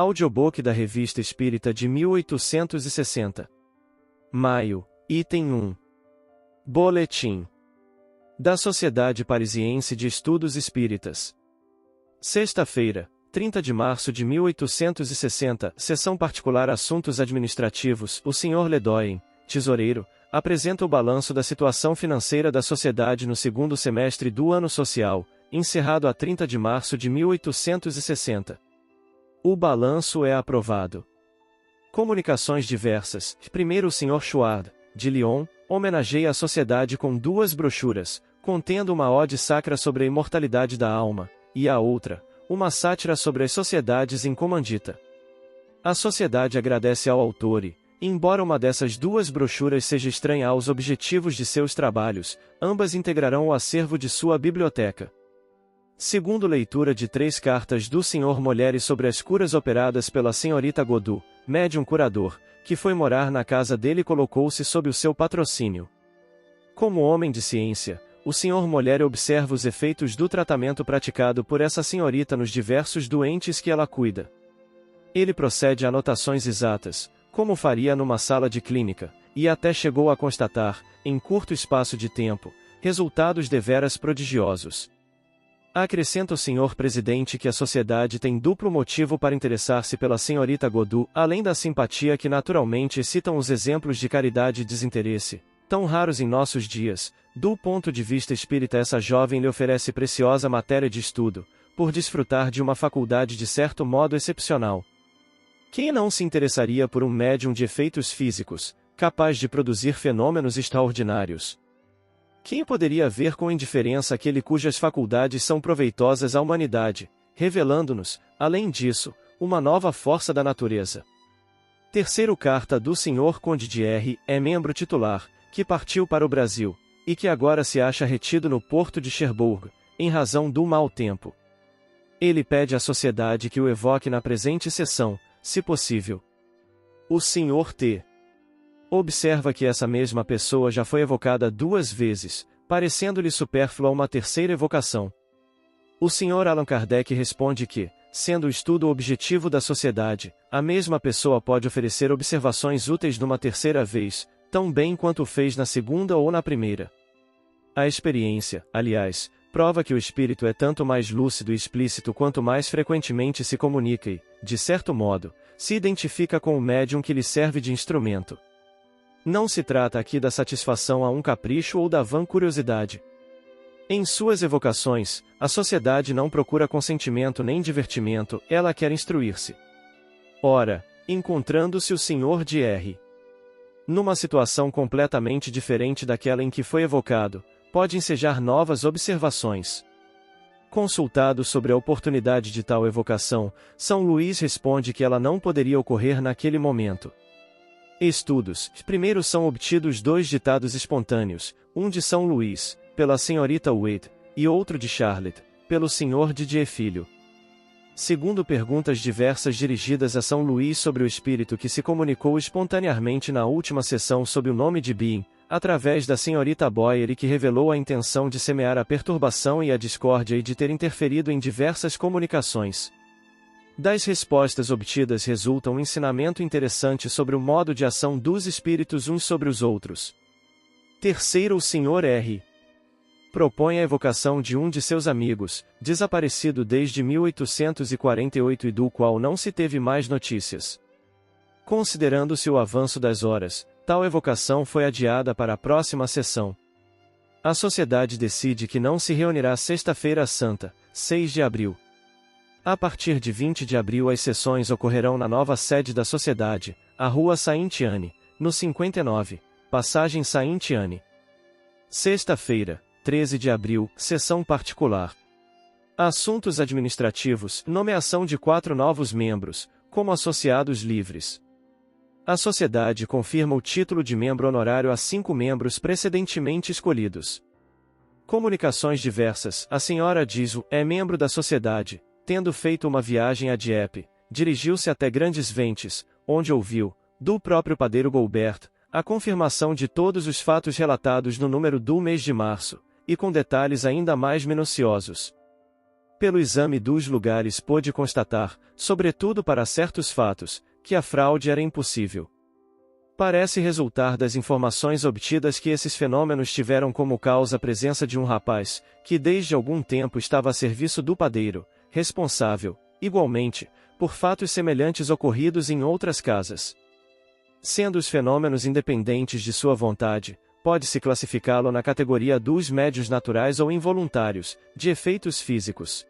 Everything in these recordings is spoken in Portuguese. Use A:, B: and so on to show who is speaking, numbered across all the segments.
A: Audiobook da Revista Espírita de 1860. Maio, item 1. Boletim da Sociedade Parisiense de Estudos Espíritas. Sexta-feira, 30 de março de 1860, Sessão Particular Assuntos Administrativos. O Sr. Ledoyen, tesoureiro, apresenta o balanço da situação financeira da sociedade no segundo semestre do ano social, encerrado a 30 de março de 1860. O balanço é aprovado. Comunicações diversas. Primeiro, o Sr. Chouard, de Lyon, homenageia a sociedade com duas brochuras, contendo uma ode sacra sobre a imortalidade da alma, e a outra, uma sátira sobre as sociedades em comandita. A sociedade agradece ao autor e, embora uma dessas duas brochuras seja estranha aos objetivos de seus trabalhos, ambas integrarão o acervo de sua biblioteca. Segundo, leitura de 3 cartas do Sr. Molière sobre as curas operadas pela Srta. Godot, médium curador, que foi morar na casa dele e colocou-se sob o seu patrocínio. Como homem de ciência, o Sr. Molière observa os efeitos do tratamento praticado por essa senhorita nos diversos doentes que ela cuida. Ele procede a anotações exatas, como faria numa sala de clínica, e até chegou a constatar, em curto espaço de tempo, resultados deveras prodigiosos. Acrescenta o Sr. Presidente que a sociedade tem duplo motivo para interessar-se pela Srta. Godot, além da simpatia que naturalmente excitam os exemplos de caridade e desinteresse, tão raros em nossos dias. Do ponto de vista espírita, essa jovem lhe oferece preciosa matéria de estudo, por desfrutar de uma faculdade de certo modo excepcional. Quem não se interessaria por um médium de efeitos físicos, capaz de produzir fenômenos extraordinários? Quem poderia ver com indiferença aquele cujas faculdades são proveitosas à humanidade, revelando-nos, além disso, uma nova força da natureza? Terceiro, carta do Sr. Conde de R. É membro titular, que partiu para o Brasil, e que agora se acha retido no porto de Cherbourg, em razão do mau tempo. Ele pede à sociedade que o evoque na presente sessão, se possível. O Sr. T. observa que essa mesma pessoa já foi evocada 2 vezes, parecendo-lhe supérflua uma terceira evocação. O Sr. Allan Kardec responde que, sendo o estudo o objetivo da sociedade, a mesma pessoa pode oferecer observações úteis numa terceira vez, tão bem quanto o fez na segunda ou na primeira. A experiência, aliás, prova que o espírito é tanto mais lúcido e explícito quanto mais frequentemente se comunica e, de certo modo, se identifica com o médium que lhe serve de instrumento. Não se trata aqui da satisfação a um capricho ou da vã curiosidade. Em suas evocações, a sociedade não procura consentimento nem divertimento, ela quer instruir-se. Ora, encontrando-se o Sr. de R. numa situação completamente diferente daquela em que foi evocado, pode ensejar novas observações. Consultado sobre a oportunidade de tal evocação, São Luís responde que ela não poderia ocorrer naquele momento. Estudos. Primeiro são obtidos 2 ditados espontâneos, um de São Luís, pela Srta. Wade, e outro de Charlotte, pelo Sr. Didier Filho. Segundo, perguntas diversas dirigidas a São Luís sobre o espírito que se comunicou espontaneamente na última sessão sob o nome de Being, através da Srta. Boyer, e que revelou a intenção de semear a perturbação e a discórdia e de ter interferido em diversas comunicações. Das respostas obtidas resulta um ensinamento interessante sobre o modo de ação dos espíritos uns sobre os outros. Terceiro, o Sr. R. propõe a evocação de um de seus amigos, desaparecido desde 1848 e do qual não se teve mais notícias. Considerando-se o avanço das horas, tal evocação foi adiada para a próxima sessão. A sociedade decide que não se reunirá sexta-feira santa, 6 de abril. A partir de 20 de abril as sessões ocorrerão na nova sede da sociedade, a Rua Saint-Anne, no 59, Passagem Saint-Anne. Sexta-feira, 13 de abril, sessão particular. Assuntos administrativos, nomeação de 4 novos membros, como associados livres. A sociedade confirma o título de membro honorário a 5 membros precedentemente escolhidos. Comunicações diversas. A Sra. Diso é membro da sociedade, tendo feito uma viagem a Dieppe, dirigiu-se até Grandes Ventes, onde ouviu, do próprio padeiro Goubert, a confirmação de todos os fatos relatados no número do mês de março, e com detalhes ainda mais minuciosos. Pelo exame dos lugares pôde constatar, sobretudo para certos fatos, que a fraude era impossível. Parece resultar das informações obtidas que esses fenômenos tiveram como causa a presença de um rapaz, que desde algum tempo estava a serviço do padeiro, responsável, igualmente, por fatos semelhantes ocorridos em outras casas. Sendo os fenômenos independentes de sua vontade, pode-se classificá-lo na categoria dos médiuns naturais ou involuntários, de efeitos físicos.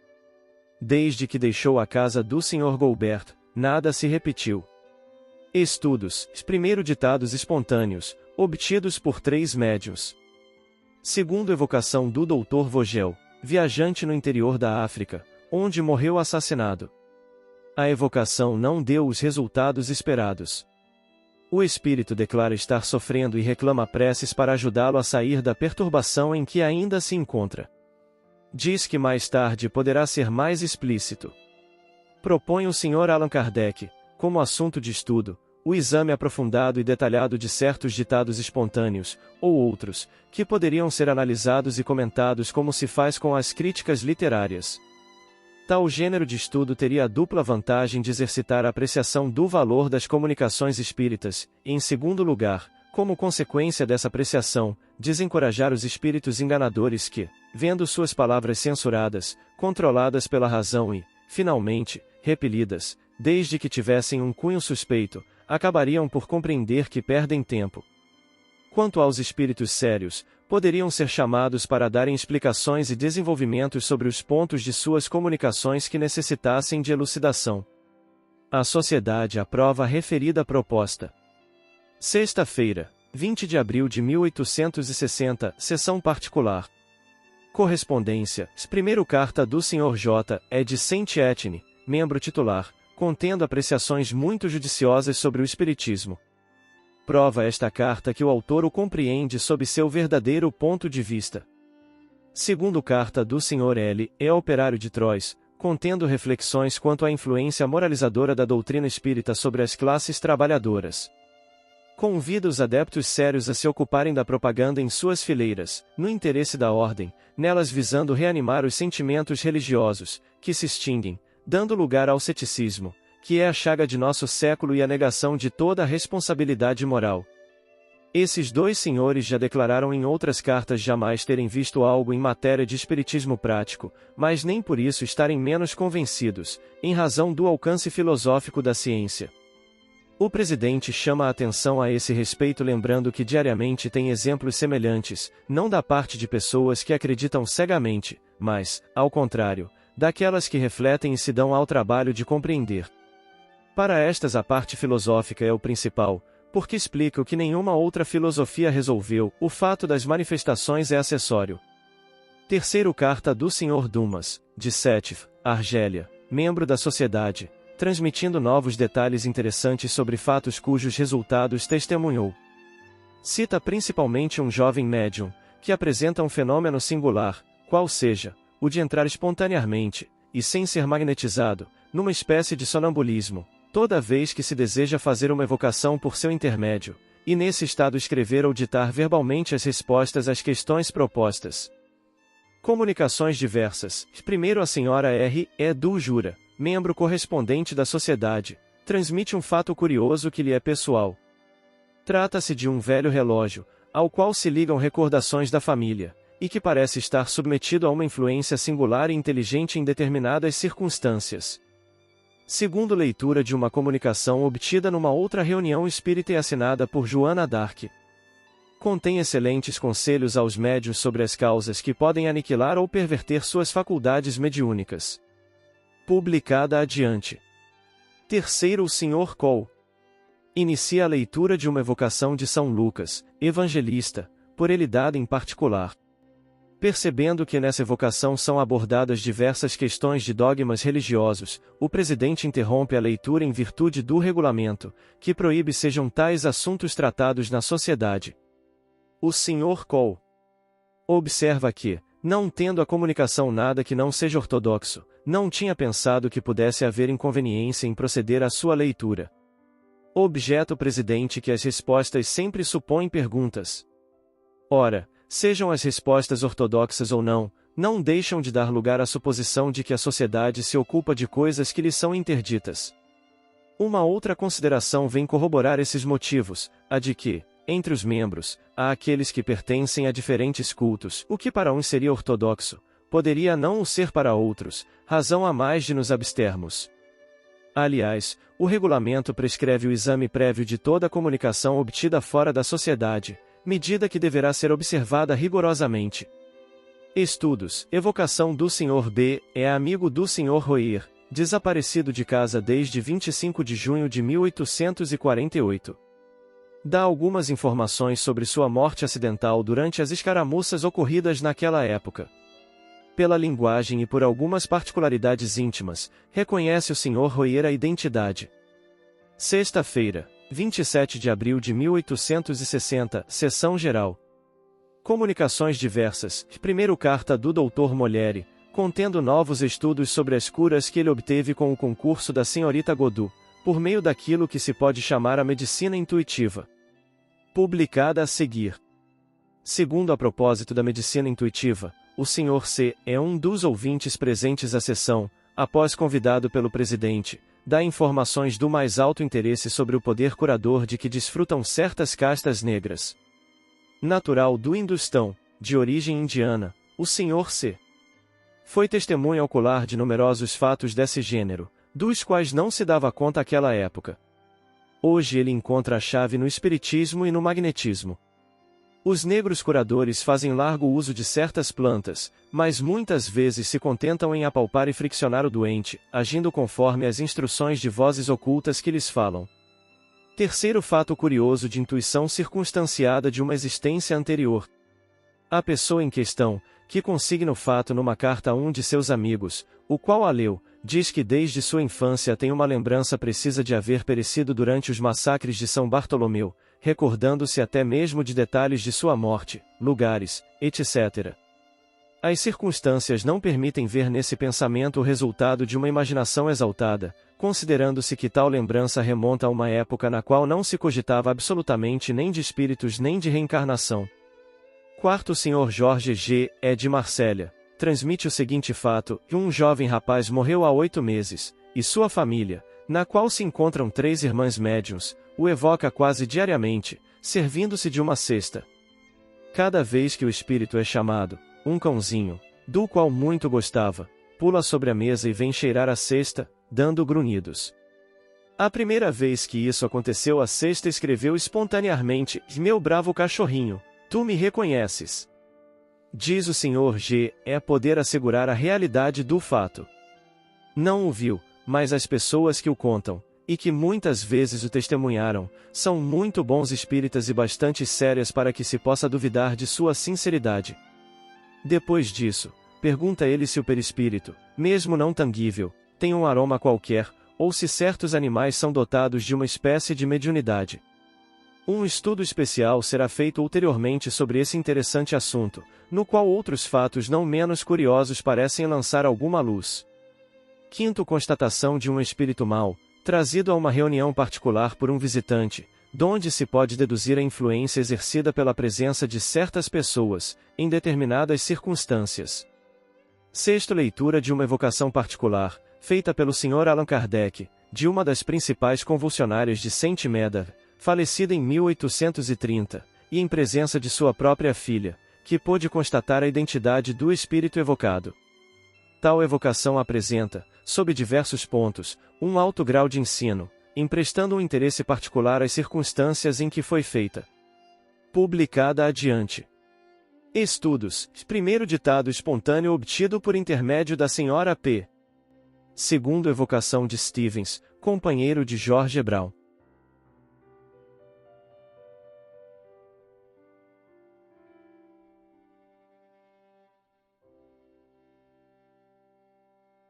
A: Desde que deixou a casa do Sr. Goldberg, nada se repetiu. Estudos, primeiro ditados espontâneos, obtidos por 3 médiuns. Segundo evocação do Dr. Vogel, viajante no interior da África, onde morreu assassinado. A evocação não deu os resultados esperados. O espírito declara estar sofrendo e reclama preces para ajudá-lo a sair da perturbação em que ainda se encontra. Diz que mais tarde poderá ser mais explícito. Propõe o Sr. Allan Kardec, como assunto de estudo, o exame aprofundado e detalhado de certos ditados espontâneos, ou outros, que poderiam ser analisados e comentados como se faz com as críticas literárias. Tal gênero de estudo teria a dupla vantagem de exercitar a apreciação do valor das comunicações espíritas, e, em segundo lugar, como consequência dessa apreciação, desencorajar os espíritos enganadores que, vendo suas palavras censuradas, controladas pela razão e, finalmente, repelidas, desde que tivessem um cunho suspeito, acabariam por compreender que perdem tempo. Quanto aos espíritos sérios, poderiam ser chamados para darem explicações e desenvolvimentos sobre os pontos de suas comunicações que necessitassem de elucidação. A sociedade aprova a referida proposta. Sexta-feira, 20 de abril de 1860, sessão particular. Correspondência, primeiro carta do Sr. J. E. de Saint-Étienne, membro titular, contendo apreciações muito judiciosas sobre o espiritismo. Prova esta carta que o autor o compreende sob seu verdadeiro ponto de vista. Segundo carta do Sr. L. E. Operário de Troyes, contendo reflexões quanto à influência moralizadora da doutrina espírita sobre as classes trabalhadoras. Convida os adeptos sérios a se ocuparem da propaganda em suas fileiras, no interesse da ordem, nelas visando reanimar os sentimentos religiosos, que se extinguem, dando lugar ao ceticismo, que é a chaga de nosso século e a negação de toda a responsabilidade moral. Esses dois senhores já declararam em outras cartas jamais terem visto algo em matéria de espiritismo prático, mas nem por isso estarem menos convencidos, em razão do alcance filosófico da ciência. O presidente chama a atenção a esse respeito lembrando que diariamente tem exemplos semelhantes, não da parte de pessoas que acreditam cegamente, mas, ao contrário, daquelas que refletem e se dão ao trabalho de compreender. Para estas a parte filosófica é o principal, porque explica o que nenhuma outra filosofia resolveu, o fato das manifestações é acessório. Terceiro carta do Sr. Dumas, de Sétif, Argélia, membro da sociedade, transmitindo novos detalhes interessantes sobre fatos cujos resultados testemunhou. Cita principalmente um jovem médium, que apresenta um fenômeno singular, qual seja, o de entrar espontaneamente, e sem ser magnetizado, numa espécie de sonambulismo, toda vez que se deseja fazer uma evocação por seu intermédio, e nesse estado escrever ou ditar verbalmente as respostas às questões propostas. Comunicações diversas. Primeiro a senhora R. E. do Jura, membro correspondente da sociedade, transmite um fato curioso que lhe é pessoal. Trata-se de um velho relógio, ao qual se ligam recordações da família, e que parece estar submetido a uma influência singular e inteligente em determinadas circunstâncias. Segundo leitura de uma comunicação obtida numa outra reunião espírita e assinada por Joana d'Arc. Contém excelentes conselhos aos médiuns sobre as causas que podem aniquilar ou perverter suas faculdades mediúnicas. Publicada adiante. Terceiro o Sr. Cole. Inicia a leitura de uma evocação de São Lucas, evangelista, por ele dada em particular. Percebendo que nessa evocação são abordadas diversas questões de dogmas religiosos, o presidente interrompe a leitura em virtude do regulamento, que proíbe sejam tais assuntos tratados na sociedade. O Sr. Cole observa que, não tendo a comunicação nada que não seja ortodoxo, não tinha pensado que pudesse haver inconveniência em proceder à sua leitura. Objeta o presidente que as respostas sempre supõem perguntas. Ora, sejam as respostas ortodoxas ou não, não deixam de dar lugar à suposição de que a sociedade se ocupa de coisas que lhes são interditas. Uma outra consideração vem corroborar esses motivos, a de que, entre os membros, há aqueles que pertencem a diferentes cultos, o que para uns seria ortodoxo, poderia não o ser para outros, razão a mais de nos abstermos. Aliás, o regulamento prescreve o exame prévio de toda comunicação obtida fora da sociedade, medida que deverá ser observada rigorosamente. Estudos. Evocação do Sr. B. é amigo do Sr. Royer, desaparecido de casa desde 25 de junho de 1848. Dá algumas informações sobre sua morte acidental durante as escaramuças ocorridas naquela época. Pela linguagem e por algumas particularidades íntimas, reconhece o Sr. Royer a identidade. Sexta-feira, 27 de abril de 1860, Sessão Geral. Comunicações diversas. Primeiro carta do Dr. Molière, contendo novos estudos sobre as curas que ele obteve com o concurso da Srta. Godot, por meio daquilo que se pode chamar a medicina intuitiva. Publicada a seguir. Segundo a propósito da medicina intuitiva, o Sr. C. é um dos ouvintes presentes à sessão, após convidado pelo presidente, dá informações do mais alto interesse sobre o poder curador de que desfrutam certas castas negras. Natural do Hindustão, de origem indiana, o Sr. C. foi testemunha ocular de numerosos fatos desse gênero, dos quais não se dava conta àquela época. Hoje ele encontra a chave no espiritismo e no magnetismo. Os negros curadores fazem largo uso de certas plantas, mas muitas vezes se contentam em apalpar e friccionar o doente, agindo conforme as instruções de vozes ocultas que lhes falam. Terceiro fato curioso de intuição circunstanciada de uma existência anterior. A pessoa em questão, que consigna o fato numa carta a um de seus amigos, o qual a leu, diz que desde sua infância tem uma lembrança precisa de haver perecido durante os massacres de São Bartolomeu, recordando-se até mesmo de detalhes de sua morte, lugares, etc. As circunstâncias não permitem ver nesse pensamento o resultado de uma imaginação exaltada, considerando-se que tal lembrança remonta a uma época na qual não se cogitava absolutamente nem de espíritos nem de reencarnação. Quarto, o Sr. Jorge G. é de Marsella, transmite o seguinte fato: um jovem rapaz morreu há 8 meses, e sua família, na qual se encontram 3 irmãs médiuns, o evoca quase diariamente, servindo-se de uma cesta. Cada vez que o espírito é chamado, um cãozinho, do qual muito gostava, pula sobre a mesa e vem cheirar a cesta, dando grunhidos. A primeira vez que isso aconteceu, a cesta escreveu espontaneamente: meu bravo cachorrinho, tu me reconheces. Diz o Sr. G. é poder assegurar a realidade do fato. Não o viu, mas as pessoas que o contam, e que muitas vezes o testemunharam, são muito bons espíritas e bastante sérias para que se possa duvidar de sua sinceridade. Depois disso, pergunta ele se o perispírito, mesmo não tangível, tem um aroma qualquer, ou se certos animais são dotados de uma espécie de mediunidade. Um estudo especial será feito ulteriormente sobre esse interessante assunto, no qual outros fatos não menos curiosos parecem lançar alguma luz. Quinto, constatação de um espírito mau, trazido a uma reunião particular por um visitante, donde se pode deduzir a influência exercida pela presença de certas pessoas, em determinadas circunstâncias. Sexto, leitura de uma evocação particular, feita pelo Sr. Allan Kardec, de uma das principais convulsionárias de Saint Médard, falecida em 1830, e em presença de sua própria filha, que pôde constatar a identidade do espírito evocado. Tal evocação apresenta, sob diversos pontos, um alto grau de ensino, emprestando um interesse particular às circunstâncias em que foi feita. Publicada adiante. Estudos. Primeiro ditado espontâneo obtido por intermédio da Sra. P. Segundo, evocação de Stevens, companheiro de George Brown.